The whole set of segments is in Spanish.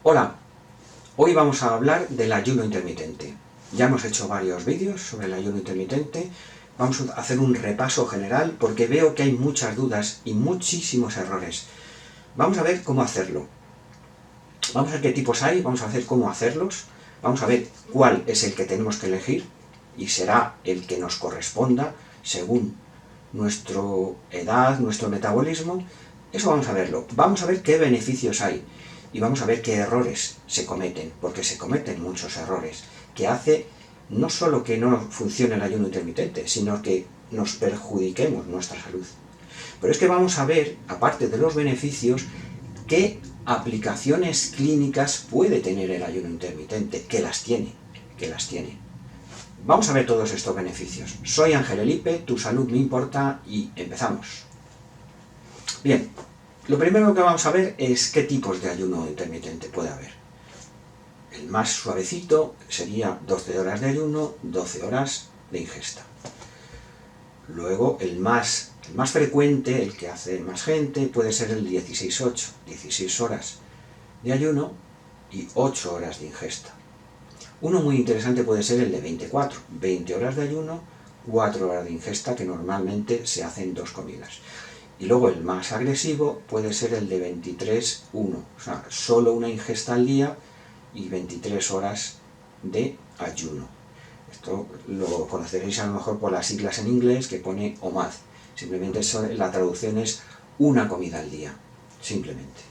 Hola, hoy vamos a hablar del ayuno intermitente. Ya hemos hecho varios vídeos sobre el ayuno intermitente. Vamos a hacer un repaso general porque veo que hay muchas dudas y muchísimos errores. Vamos a ver cómo hacerlo. Vamos a ver qué tipos hay, vamos a ver cómo hacerlos, vamos a ver cuál es el que tenemos que elegir y será el que nos corresponda según nuestra edad, nuestro metabolismo. Eso vamos a verlo. Vamos a ver qué beneficios hay y vamos a ver qué errores se cometen, porque se cometen muchos errores que hace no solo que no funcione el ayuno intermitente, sino que nos perjudiquemos nuestra salud. Pero es que vamos a ver, aparte de los beneficios, qué aplicaciones clínicas puede tener el ayuno intermitente, que las tiene. Vamos a ver todos estos beneficios. Soy Ángel Elipe, tu salud me importa y empezamos. Bien, lo primero que vamos a ver es qué tipos de ayuno intermitente puede haber. El más suavecito sería 12 horas de ayuno, 12 horas de ingesta. Luego el más frecuente, el que hace más gente, puede ser el 16-8, 16 horas de ayuno y 8 horas de ingesta. Uno muy interesante puede ser el de 24, 20 horas de ayuno, 4 horas de ingesta, que normalmente se hacen 2 comidas. Y luego el más agresivo puede ser el de 23-1, o sea, solo una ingesta al día y 23 horas de ayuno. Esto lo conoceréis a lo mejor por las siglas en inglés que pone OMAD. Simplemente la traducción es una comida al día, simplemente.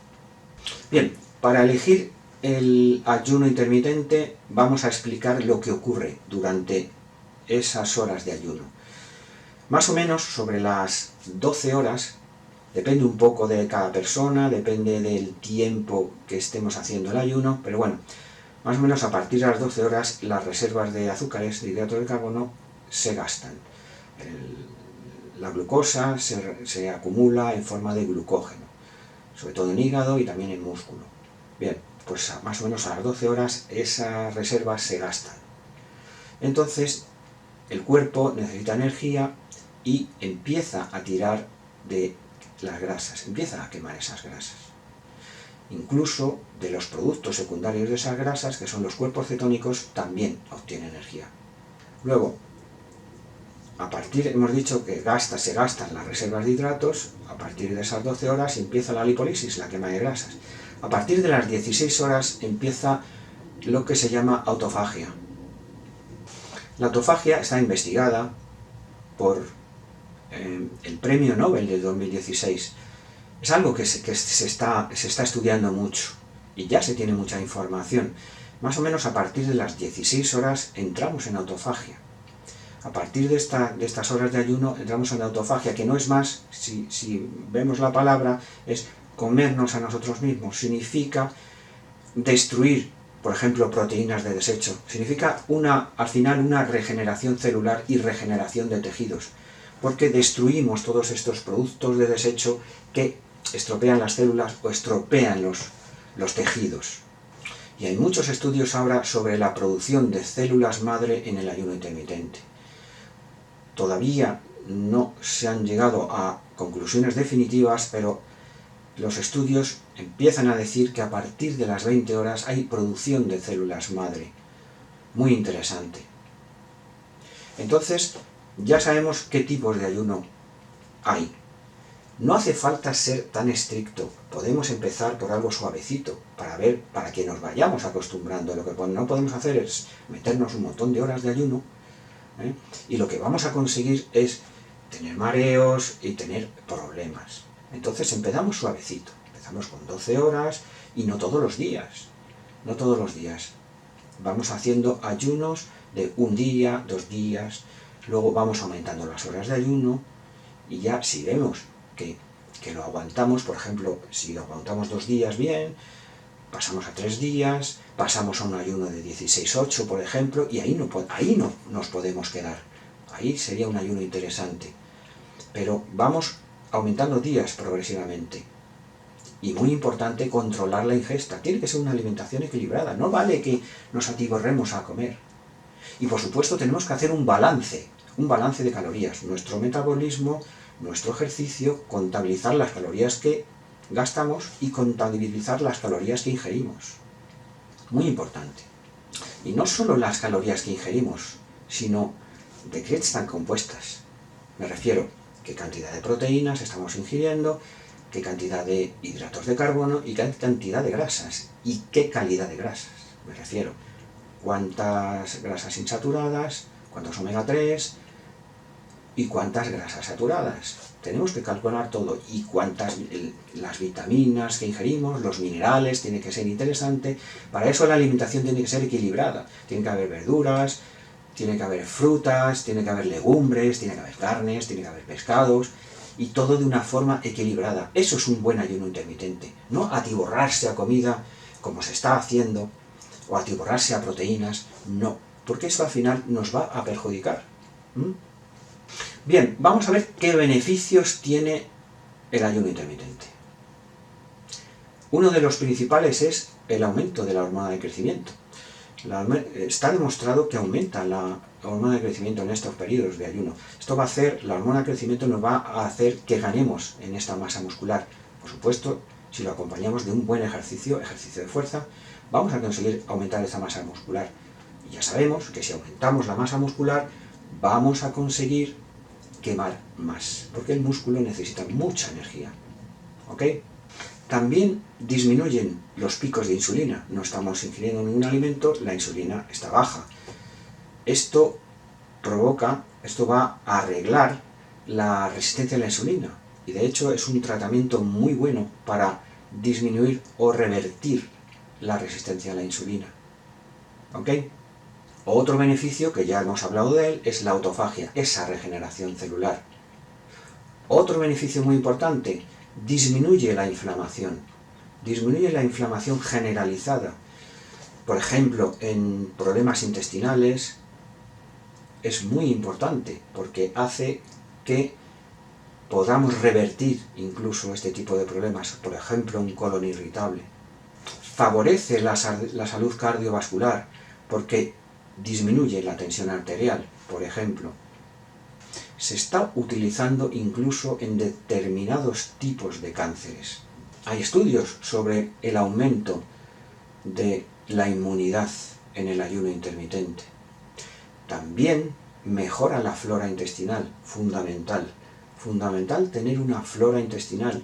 Bien, para elegir el ayuno intermitente vamos a explicar lo que ocurre durante esas horas de ayuno. Más o menos sobre las 12 horas, depende un poco de cada persona, depende del tiempo que estemos haciendo el ayuno, pero bueno, más o menos a partir de las 12 horas las reservas de azúcares, de hidratos de carbono, se gastan. La glucosa se acumula en forma de glucógeno, sobre todo en hígado y también en músculo. Bien, pues más o menos a las 12 horas esas reservas se gastan. Entonces el cuerpo necesita energía y empieza a tirar de las grasas, empieza a quemar esas grasas. Incluso de los productos secundarios de esas grasas, que son los cuerpos cetónicos, también obtiene energía. Luego, hemos dicho que se gastan las reservas de hidratos, a partir de esas 12 horas empieza la lipólisis, la quema de grasas. A partir de las 16 horas empieza lo que se llama autofagia. La autofagia está investigada por el premio Nobel de 2016. Es algo que se está estudiando mucho y ya se tiene mucha información. Más o menos a partir de las 16 horas entramos en autofagia. A partir de estas horas de ayuno entramos en autofagia, que no es más, si vemos la palabra, es comernos a nosotros mismos. Significa destruir, por ejemplo, proteínas de desecho. Significa al final una regeneración celular y regeneración de tejidos, porque destruimos todos estos productos de desecho que estropean las células o estropean los tejidos. Y hay muchos estudios ahora sobre la producción de células madre en el ayuno intermitente. Todavía no se han llegado a conclusiones definitivas, pero los estudios empiezan a decir que a partir de las 20 horas hay producción de células madre. Muy interesante. Entonces, ya sabemos qué tipos de ayuno hay. No hace falta ser tan estricto, podemos empezar por algo suavecito, para que nos vayamos acostumbrando. Lo que no podemos hacer es meternos un montón de horas de ayuno, y lo que vamos a conseguir es tener mareos y tener problemas. Entonces empezamos suavecito, empezamos con 12 horas y no todos los días, Vamos haciendo ayunos de un día, 2 días, luego vamos aumentando las horas de ayuno y ya si vemos que lo aguantamos, por ejemplo, si lo aguantamos 2 días bien, pasamos a 3 días, pasamos a un ayuno de 16-8, por ejemplo, y ahí no nos podemos quedar. Ahí sería un ayuno interesante. Pero vamos aumentando días progresivamente. Y muy importante, controlar la ingesta. Tiene que ser una alimentación equilibrada. No vale que nos atiborremos a comer. Y por supuesto tenemos que hacer un balance de calorías. Nuestro metabolismo, nuestro ejercicio, contabilizar las calorías que gastamos y contabilizar las calorías que ingerimos. Muy importante. Y no solo las calorías que ingerimos, sino de qué están compuestas. Me refiero, qué cantidad de proteínas estamos ingiriendo, qué cantidad de hidratos de carbono y qué cantidad de grasas. Y qué calidad de grasas. Me refiero, cuántas grasas insaturadas, cuántos omega 3 y cuántas grasas saturadas. Tenemos que calcular todo y cuántas, las vitaminas que ingerimos, los minerales, tiene que ser interesante. Para eso la alimentación tiene que ser equilibrada. Tiene que haber verduras, tiene que haber frutas, tiene que haber legumbres, tiene que haber carnes, tiene que haber pescados, y todo de una forma equilibrada. Eso es un buen ayuno intermitente. No atiborrarse a comida como se está haciendo, o atiborrarse a proteínas, no, porque eso al final nos va a perjudicar. Bien, vamos a ver qué beneficios tiene el ayuno intermitente. Uno de los principales es el aumento de la hormona de crecimiento. Está demostrado que aumenta la hormona de crecimiento en estos periodos de ayuno. Esto va a hacer, la hormona de crecimiento nos va a hacer que ganemos en esta masa muscular. Por supuesto, si lo acompañamos de un buen ejercicio de fuerza, vamos a conseguir aumentar esa masa muscular. Y ya sabemos que si aumentamos la masa muscular, vamos a conseguir quemar más, porque el músculo necesita mucha energía. ¿Ok? También disminuyen los picos de insulina. No estamos ingiriendo ningún alimento, la insulina está baja. Esto va a arreglar la resistencia a la insulina. Y de hecho es un tratamiento muy bueno para disminuir o revertir la resistencia a la insulina. ¿Ok? Otro beneficio, que ya hemos hablado de él, es la autofagia, esa regeneración celular. Otro beneficio muy importante, disminuye la inflamación generalizada. Por ejemplo, en problemas intestinales es muy importante porque hace que podamos revertir incluso este tipo de problemas, por ejemplo, un colon irritable. Favorece la salud cardiovascular porque disminuye la tensión arterial, por ejemplo. Se está utilizando incluso en determinados tipos de cánceres. Hay estudios sobre el aumento de la inmunidad en el ayuno intermitente. También mejora la flora intestinal, fundamental. Fundamental tener una flora intestinal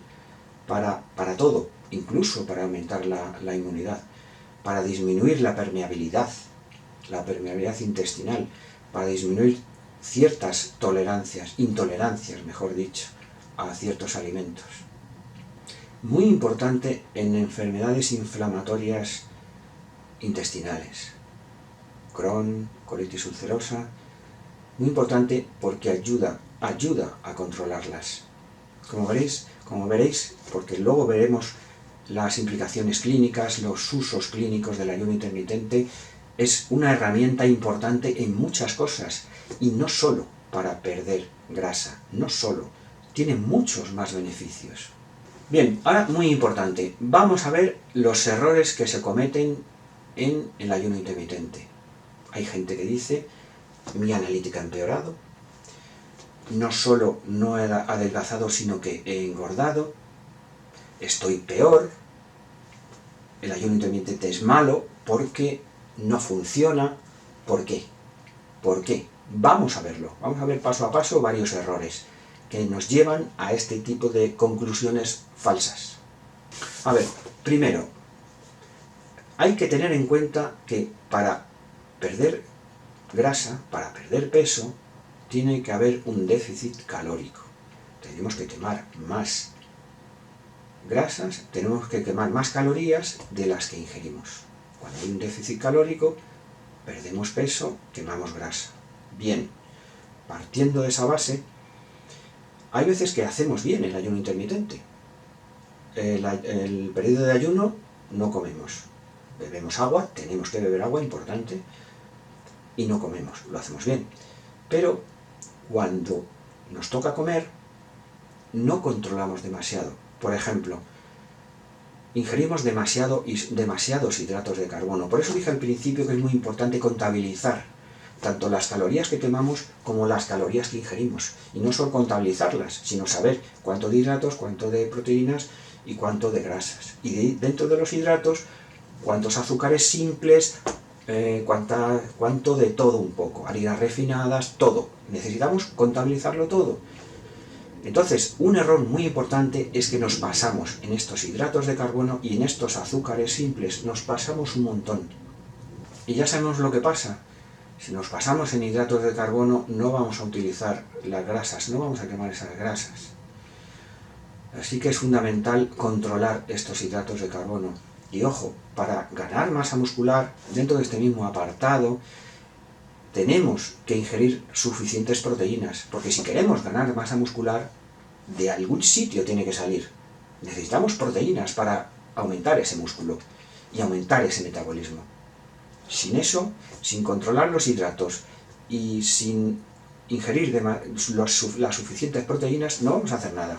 para todo, incluso para aumentar la inmunidad, para disminuir la permeabilidad intestinal, para disminuir ciertas intolerancias, mejor dicho, a ciertos alimentos. Muy importante en enfermedades inflamatorias intestinales, Crohn, colitis ulcerosa, muy importante porque ayuda a controlarlas. Como veréis, porque luego veremos las implicaciones clínicas, los usos clínicos del ayuno intermitente, es una herramienta importante en muchas cosas, y no solo para perder grasa, no solo, tiene muchos más beneficios. Bien, ahora muy importante, vamos a ver los errores que se cometen en el ayuno intermitente. Hay gente que dice, mi analítica ha empeorado, no solo no he adelgazado, sino que he engordado, estoy peor, el ayuno intermitente es malo porque no funciona. ¿Por qué? ¿Por qué? Vamos a verlo, vamos a ver paso a paso varios errores que nos llevan a este tipo de conclusiones falsas. A ver, primero, hay que tener en cuenta que para perder grasa, para perder peso, tiene que haber un déficit calórico. Tenemos que quemar más grasas, tenemos que quemar más calorías de las que ingerimos. Cuando hay un déficit calórico, perdemos peso, quemamos grasa. Bien, partiendo de esa base, hay veces que hacemos bien el ayuno intermitente. El periodo de ayuno no comemos. Bebemos agua, tenemos que beber agua, importante, y no comemos, lo hacemos bien. Pero cuando nos toca comer, no controlamos demasiado. Por ejemplo, ingerimos demasiados hidratos de carbono. Por eso dije al principio que es muy importante contabilizar tanto las calorías que quemamos como las calorías que ingerimos. Y no solo contabilizarlas, sino saber cuánto de hidratos, cuánto de proteínas y cuánto de grasas. Y dentro de los hidratos, cuántos azúcares simples, cuánto de todo un poco, harinas refinadas, todo. Necesitamos contabilizarlo todo. Entonces, un error muy importante es que nos pasamos en estos hidratos de carbono y en estos azúcares simples, nos pasamos un montón. Y ya sabemos lo que pasa. Si nos pasamos en hidratos de carbono, no vamos a utilizar las grasas, no vamos a quemar esas grasas. Así que es fundamental controlar estos hidratos de carbono. Y ojo, para ganar masa muscular, dentro de este mismo apartado, tenemos que ingerir suficientes proteínas, porque si queremos ganar masa muscular, de algún sitio tiene que salir. Necesitamos proteínas para aumentar ese músculo y aumentar ese metabolismo. Sin eso, sin controlar los hidratos y sin ingerir las suficientes proteínas, no vamos a hacer nada.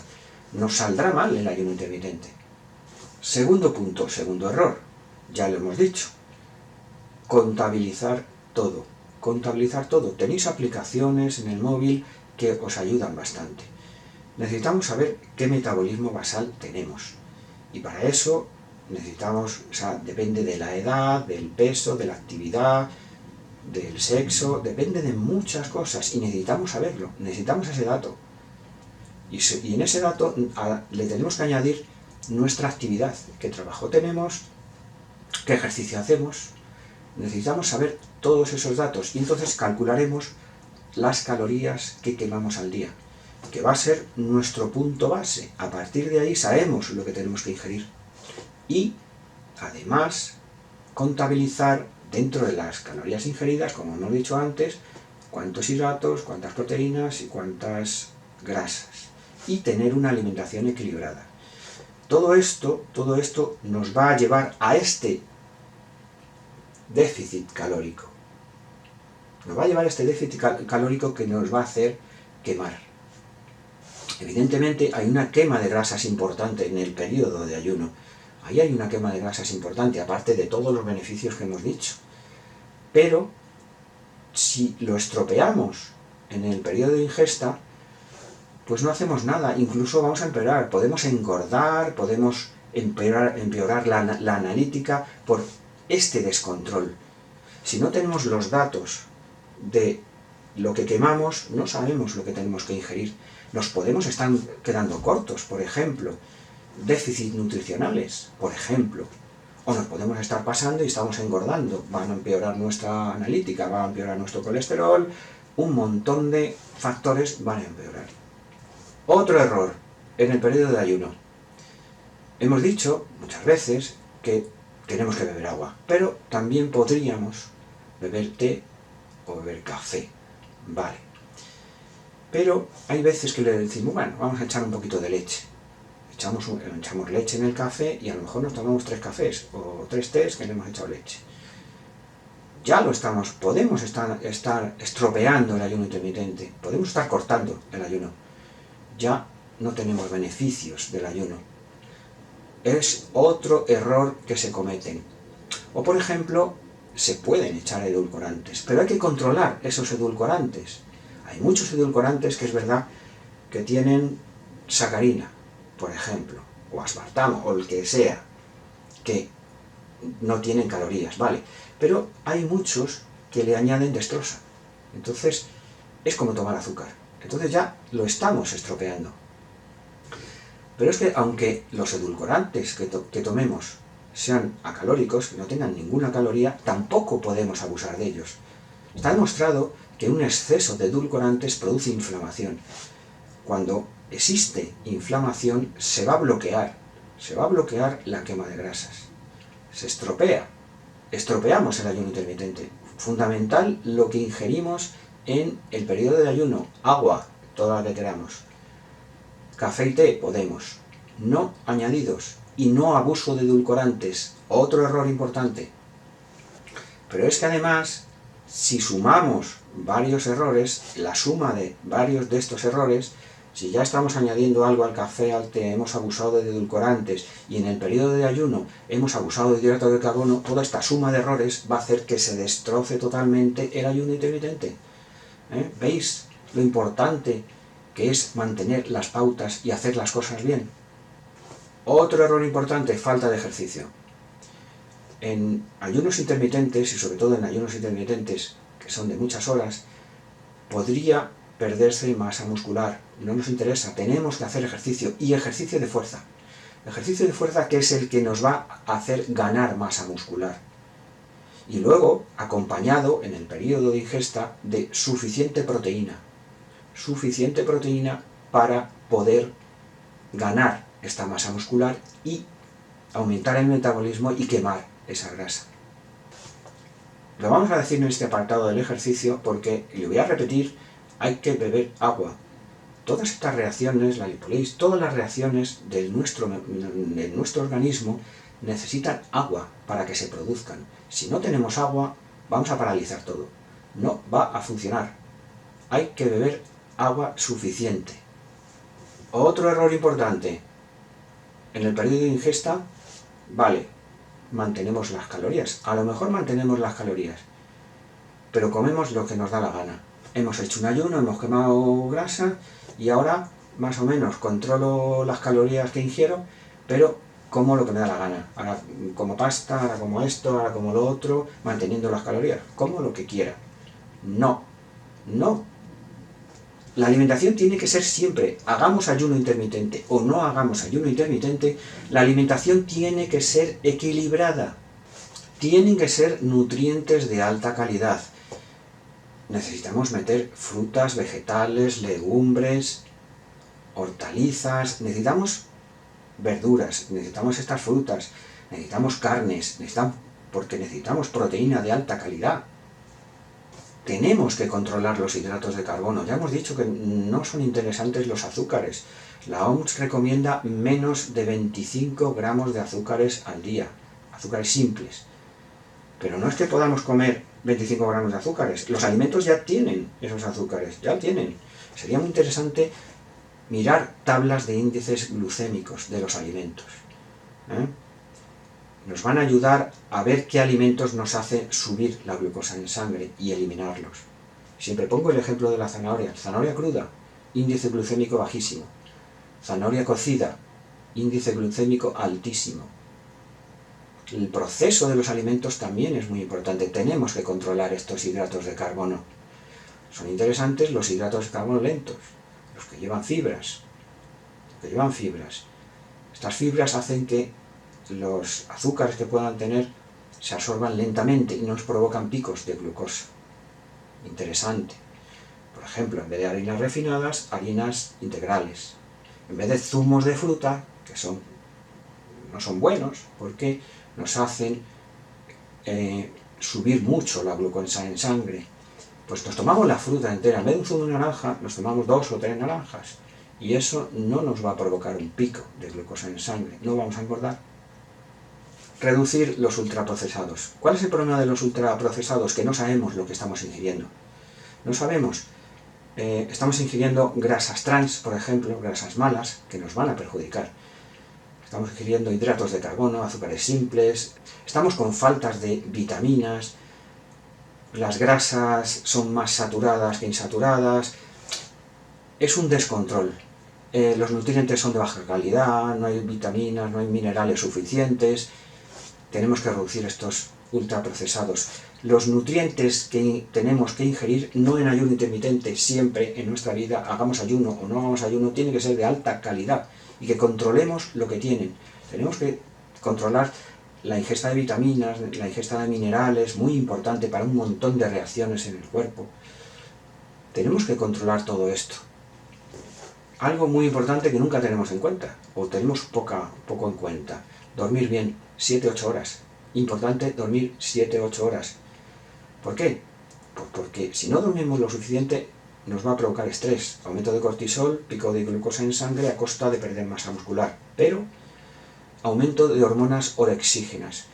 Nos saldrá mal el ayuno intermitente. Segundo punto, segundo error, ya lo hemos dicho, contabilizar todo. Contabilizar todo. Tenéis aplicaciones en el móvil que os ayudan bastante. Necesitamos saber qué metabolismo basal tenemos. Y para eso necesitamos, depende de la edad, del peso, de la actividad, del sexo, depende de muchas cosas y necesitamos saberlo, necesitamos ese dato. Y en ese dato le tenemos que añadir nuestra actividad, qué trabajo tenemos, qué ejercicio hacemos. Necesitamos saber todos esos datos y entonces calcularemos las calorías que quemamos al día, que va a ser nuestro punto base. A partir de ahí sabemos lo que tenemos que ingerir. Y además contabilizar dentro de las calorías ingeridas, como hemos dicho antes, cuántos hidratos, cuántas proteínas y cuántas grasas. Y tener una alimentación equilibrada. Todo esto nos va a llevar a este déficit calórico. Nos va a llevar a este déficit calórico que nos va a hacer quemar. Evidentemente hay una quema de grasas importante en el periodo de ayuno. Ahí hay una quema de grasas importante, aparte de todos los beneficios que hemos dicho. Pero si lo estropeamos en el periodo de ingesta, pues no hacemos nada, incluso vamos a empeorar, podemos engordar, podemos empeorar la analítica por este descontrol. Si no tenemos los datos de lo que quemamos, no sabemos lo que tenemos que ingerir. Nos podemos estar quedando cortos, por ejemplo, déficits nutricionales, por ejemplo, o nos podemos estar pasando y estamos engordando, van a empeorar nuestra analítica, va a empeorar nuestro colesterol, un montón de factores van a empeorar. Otro error en el periodo de ayuno. Hemos dicho muchas veces que tenemos que beber agua, pero también podríamos beber té o beber café, vale. Pero hay veces que le decimos, bueno, vamos a echar un poquito de leche. Echamos leche en el café y a lo mejor nos tomamos 3 cafés o 3 tés que le hemos echado leche. Ya lo estamos, podemos estar estropeando el ayuno intermitente, podemos estar cortando el ayuno. Ya no tenemos beneficios del ayuno. Es otro error que se cometen. O por ejemplo, se pueden echar edulcorantes, pero hay que controlar esos edulcorantes. Hay muchos edulcorantes que es verdad que tienen sacarina, por ejemplo, o aspartamo, o el que sea, que no tienen calorías, vale. Pero hay muchos que le añaden dextrosa. Entonces, es como tomar azúcar. Entonces ya lo estamos estropeando. Pero es que aunque los edulcorantes que tomemos sean acalóricos, que no tengan ninguna caloría, tampoco podemos abusar de ellos. Está demostrado que un exceso de edulcorantes produce inflamación. Cuando existe inflamación se va a bloquear la quema de grasas. Se estropeamos el ayuno intermitente. Fundamental lo que ingerimos en el periodo de ayuno, agua, toda la que queramos. Café y té podemos, no añadidos y no abuso de edulcorantes, otro error importante. Pero es que además, si sumamos varios errores, la suma de varios de estos errores, si ya estamos añadiendo algo al café, al té, hemos abusado de edulcorantes y en el periodo de ayuno hemos abusado de hidratos de carbono, toda esta suma de errores va a hacer que se destroce totalmente el ayuno intermitente. ¿Veis lo importante que es mantener las pautas y hacer las cosas bien? Otro error importante, falta de ejercicio. En ayunos intermitentes, y sobre todo en ayunos intermitentes que son de muchas horas, podría perderse masa muscular. No nos interesa, tenemos que hacer ejercicio, y ejercicio de fuerza. Ejercicio de fuerza que es el que nos va a hacer ganar masa muscular. Y luego, acompañado en el periodo de ingesta de suficiente proteína para poder ganar esta masa muscular y aumentar el metabolismo y quemar esa grasa. Lo vamos a decir en este apartado del ejercicio porque, y lo voy a repetir, hay que beber agua. Todas estas reacciones, la lipólisis, todas las reacciones de nuestro organismo necesitan agua para que se produzcan. Si no tenemos agua, vamos a paralizar todo. No va a funcionar. Hay que beber agua suficiente. Otro error importante. En el periodo de ingesta, vale, mantenemos las calorías. A lo mejor mantenemos las calorías, pero comemos lo que nos da la gana. Hemos hecho un ayuno, hemos quemado grasa y ahora más o menos controlo las calorías que ingiero, pero como lo que me da la gana. Ahora como pasta, ahora como esto, ahora como lo otro, manteniendo las calorías. Como lo que quiera. No. La alimentación tiene que ser siempre, hagamos ayuno intermitente o no hagamos ayuno intermitente, la alimentación tiene que ser equilibrada. Tienen que ser nutrientes de alta calidad. Necesitamos meter frutas, vegetales, legumbres, hortalizas, necesitamos verduras, necesitamos estas frutas, necesitamos carnes, porque necesitamos proteína de alta calidad. Tenemos que controlar los hidratos de carbono. Ya hemos dicho que no son interesantes los azúcares. La OMS recomienda menos de 25 gramos de azúcares al día, azúcares simples. Pero no es que podamos comer 25 gramos de azúcares. Los alimentos ya tienen esos azúcares, ya tienen. Sería muy interesante mirar tablas de índices glucémicos de los alimentos. Nos van a ayudar a ver qué alimentos nos hacen subir la glucosa en sangre y eliminarlos. Siempre pongo el ejemplo de la zanahoria. Zanahoria cruda, índice glucémico bajísimo. Zanahoria cocida, índice glucémico altísimo. El proceso de los alimentos también es muy importante. Tenemos que controlar estos hidratos de carbono. Son interesantes los hidratos de carbono lentos, los que llevan fibras. Estas fibras hacen que los azúcares que puedan tener se absorban lentamente y nos provocan picos de glucosa. Interesante. Por ejemplo, en vez de harinas refinadas, harinas integrales. En vez de zumos de fruta, que no son buenos, porque nos hacen subir mucho la glucosa en sangre, pues nos tomamos la fruta entera. En vez de un zumo de naranja, nos tomamos 2 o 3 naranjas. Y eso no nos va a provocar un pico de glucosa en sangre. No vamos a engordar. Reducir los ultraprocesados. ¿Cuál es el problema de los ultraprocesados? Que no sabemos lo que estamos ingiriendo. No sabemos. Estamos ingiriendo grasas trans, por ejemplo, grasas malas, que nos van a perjudicar. Estamos ingiriendo hidratos de carbono, azúcares simples. Estamos con faltas de vitaminas. Las grasas son más saturadas que insaturadas. Es un descontrol. Los nutrientes son de baja calidad, no hay vitaminas, no hay minerales suficientes. Tenemos que reducir estos ultraprocesados. Los nutrientes que tenemos que ingerir, no en ayuno intermitente, siempre en nuestra vida, hagamos ayuno o no hagamos ayuno, tiene que ser de alta calidad y que controlemos lo que tienen. Tenemos que controlar la ingesta de vitaminas, la ingesta de minerales, muy importante para un montón de reacciones en el cuerpo. Tenemos que controlar todo esto. Algo muy importante que nunca tenemos en cuenta, o tenemos poco en cuenta. Dormir bien, 7-8 horas. Importante dormir 7-8 horas. ¿Por qué? Pues porque si no dormimos lo suficiente, nos va a provocar estrés, aumento de cortisol, pico de glucosa en sangre a costa de perder masa muscular. Pero aumento de hormonas orexígenas,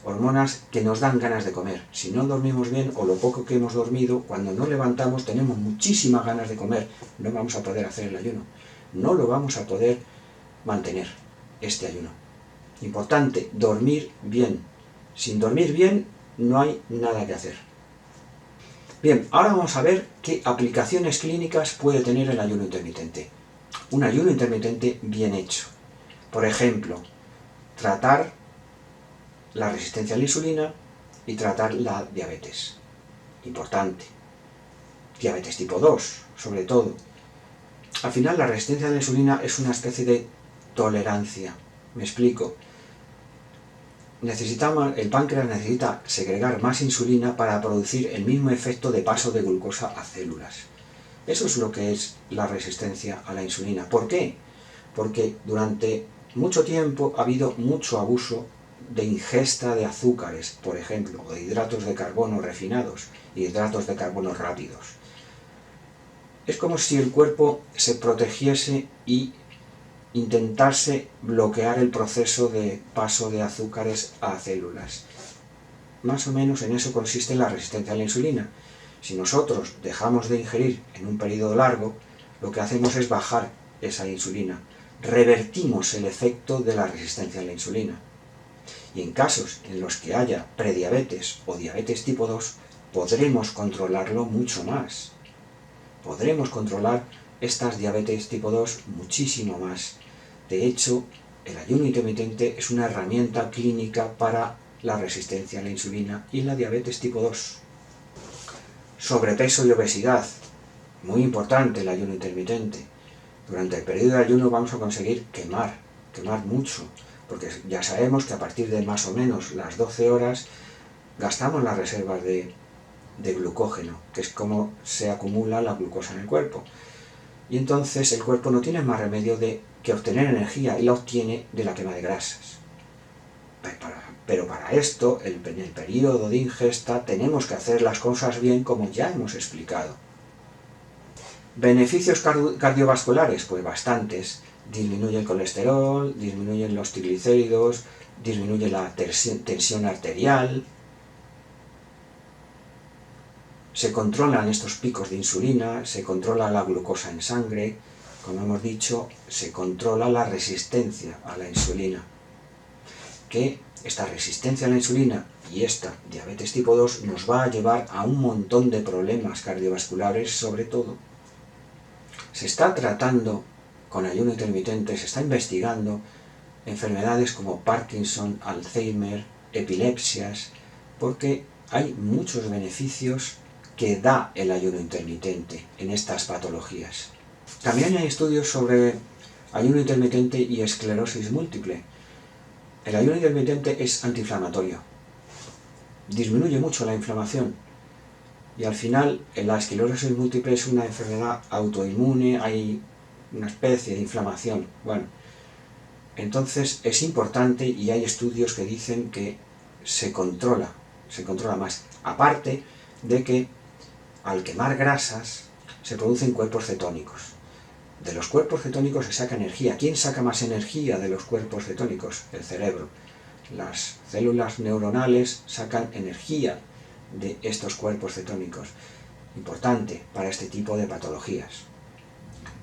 hormonas que nos dan ganas de comer. Si no dormimos bien o lo poco que hemos dormido, cuando nos levantamos tenemos muchísimas ganas de comer. No vamos a poder hacer el ayuno. No lo vamos a poder mantener, este ayuno. Importante, dormir bien. Sin dormir bien no hay nada que hacer. Bien, ahora vamos a ver qué aplicaciones clínicas puede tener el ayuno intermitente. Un ayuno intermitente bien hecho. Por ejemplo, tratar la resistencia a la insulina y tratar la diabetes. Importante. Diabetes tipo 2, sobre todo. Al final, la resistencia a la insulina es una especie de tolerancia. Me explico. El páncreas necesita segregar más insulina para producir el mismo efecto de paso de glucosa a células. Eso es lo que es la resistencia a la insulina. ¿Por qué? Porque durante mucho tiempo ha habido mucho abuso de ingesta de azúcares, por ejemplo, o de hidratos de carbono refinados, hidratos de carbono rápidos. Es como si el cuerpo se protegiese y intentase bloquear el proceso de paso de azúcares a células. Más o menos en eso consiste la resistencia a la insulina. Si nosotros dejamos de ingerir en un periodo largo, lo que hacemos es bajar esa insulina. Revertimos el efecto de la resistencia a la insulina. Y en casos en los que haya prediabetes o diabetes tipo 2, podremos controlarlo mucho más. Podremos controlar estas diabetes tipo 2 muchísimo más. De hecho, el ayuno intermitente es una herramienta clínica para la resistencia a la insulina y la diabetes tipo 2. Sobrepeso y obesidad. Muy importante el ayuno intermitente. Durante el periodo de ayuno vamos a conseguir quemar mucho, porque ya sabemos que a partir de más o menos las 12 horas gastamos las reservas de glucógeno, que es como se acumula la glucosa en el cuerpo. Y entonces el cuerpo no tiene más remedio que obtener energía, y la obtiene de la quema de grasas. Pero para esto, en el periodo de ingesta, tenemos que hacer las cosas bien, como ya hemos explicado. ¿Beneficios cardiovasculares? Pues bastantes. Disminuye el colesterol, disminuyen los triglicéridos, disminuye la tensión arterial, se controlan estos picos de insulina, se controla la glucosa en sangre, como hemos dicho, se controla la resistencia a la insulina. Que esta resistencia a la insulina y esta diabetes tipo 2 nos va a llevar a un montón de problemas cardiovasculares, sobre todo. Se está tratando con ayuno intermitente, se está investigando enfermedades como Parkinson, Alzheimer, epilepsias, porque hay muchos beneficios que da el ayuno intermitente en estas patologías. También hay estudios sobre ayuno intermitente y esclerosis múltiple. El ayuno intermitente es antiinflamatorio, disminuye mucho la inflamación y al final la esclerosis múltiple es una enfermedad autoinmune, hay una especie de inflamación. Bueno, entonces es importante y hay estudios que dicen que se controla más. Aparte de que al quemar grasas se producen cuerpos cetónicos. De los cuerpos cetónicos se saca energía. ¿Quién saca más energía de los cuerpos cetónicos? El cerebro. Las células neuronales sacan energía de estos cuerpos cetónicos. Importante para este tipo de patologías.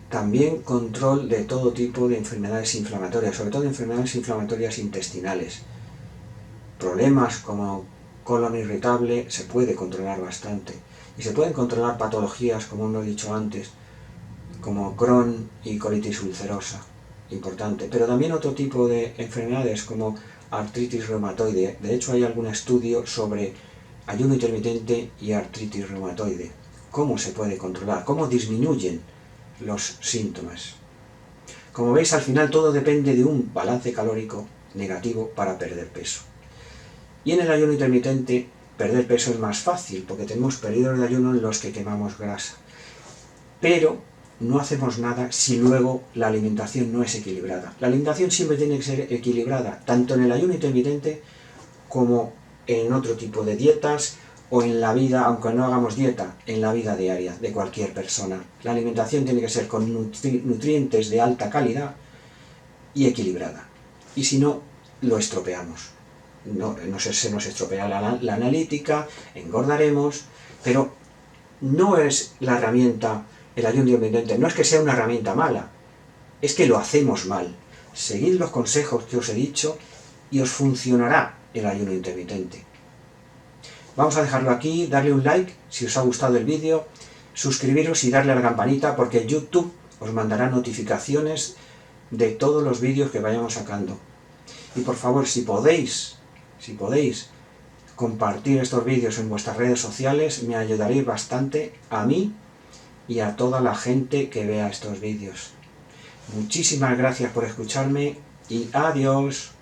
También control de todo tipo de enfermedades inflamatorias, sobre todo enfermedades inflamatorias intestinales. Problemas como colon irritable se puede controlar bastante. Y se pueden controlar patologías, como hemos dicho antes, como Crohn y colitis ulcerosa. Importante. Pero también otro tipo de enfermedades como artritis reumatoide. De hecho, hay algún estudio sobre ayuno intermitente y artritis reumatoide. ¿Cómo se puede controlar? ¿Cómo disminuyen los síntomas? Como veis, al final todo depende de un balance calórico negativo para perder peso. Y en el ayuno intermitente, perder peso es más fácil, porque tenemos periodos de ayuno en los que quemamos grasa. Pero no hacemos nada si luego la alimentación no es equilibrada. La alimentación siempre tiene que ser equilibrada, tanto en el ayuno intermitente como en otro tipo de dietas, o en la vida, aunque no hagamos dieta, en la vida diaria de cualquier persona. La alimentación tiene que ser con nutrientes de alta calidad y equilibrada. Y si no, lo estropeamos. Se nos estropea la analítica, engordaremos, pero no es la herramienta, el ayuno intermitente, no es que sea una herramienta mala, es que lo hacemos mal. Seguid los consejos que os he dicho y os funcionará el ayuno intermitente. Vamos a dejarlo aquí, darle un like si os ha gustado el vídeo, suscribiros y darle a la campanita, porque YouTube os mandará notificaciones de todos los vídeos que vayamos sacando. Y por favor, si podéis Si podéis compartir estos vídeos en vuestras redes sociales, me ayudaréis bastante a mí y a toda la gente que vea estos vídeos. Muchísimas gracias por escucharme y adiós.